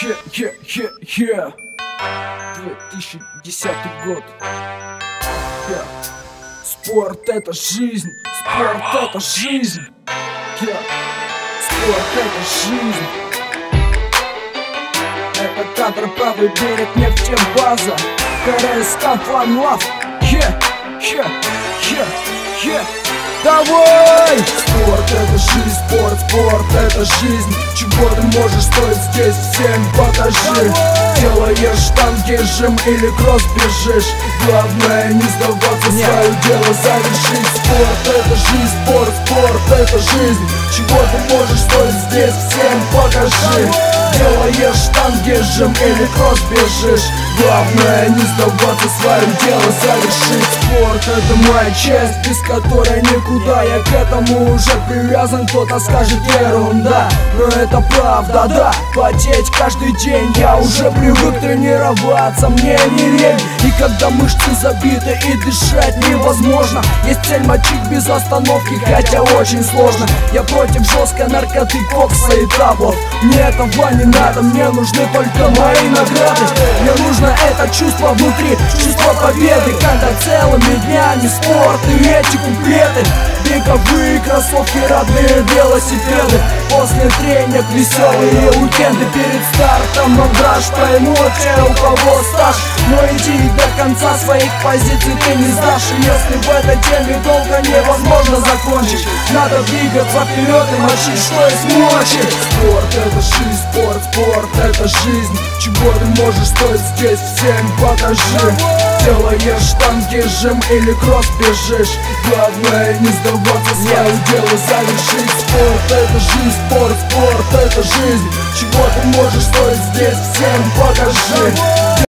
2010 год. Спорт — это жизнь, спорт — это жизнь. Спорт — это жизнь. Это кадр, правый берег, нефтебаза, КРСК, One Love. Давай! Спорт — это жизнь, спорт — это жизнь. Чего ты можешь стоить здесь, всем покажи. Делаешь штанги, жим или кросс бежишь. Главное не сдаваться, свое дело завершить. Спорт — это жизнь, спорт — это жизнь. Чего ты можешь стоить здесь, всем покажи. Делаешь штанги, жим или кросс бежишь. Главное не сдаваться, свое дело завершить. Спорт — это моя часть, без которой никуда. Я к этому уже привязан, кто-то скажет ерунда, но это правда, да. Потеть каждый день, я уже привык тренироваться, мне не лень. И когда мышцы забиты и дышать невозможно, есть цель мочить без остановки, хотя очень сложно. Я против жесткой наркоты, кокса и таблов. Мне этого не надо, мне нужны только мои награды. Мне нужно это чувство внутри, чувство победы, когда целыми днями спорт и эти куплеты. Беговые кроссовки, родные велосипеды. После тренинг, веселые уикенды. Перед стартом мандраж, поймут те, у кого стаж. Но иди до конца, своих позиций ты не сдашь. И если в этой теме долго невозможно закончить, надо двигаться вперед и мочить, что есть мочи. Спорт — это жизнь, спорт — это жизнь. Чего ты можешь стоить здесь, всем покажи. Делаешь штанги, жим или кросс бежишь. Главное не сдаваться, свое дело завершить. Спорт — это жизнь, спорт — это жизнь. Чего ты можешь стоить здесь, всем покажи.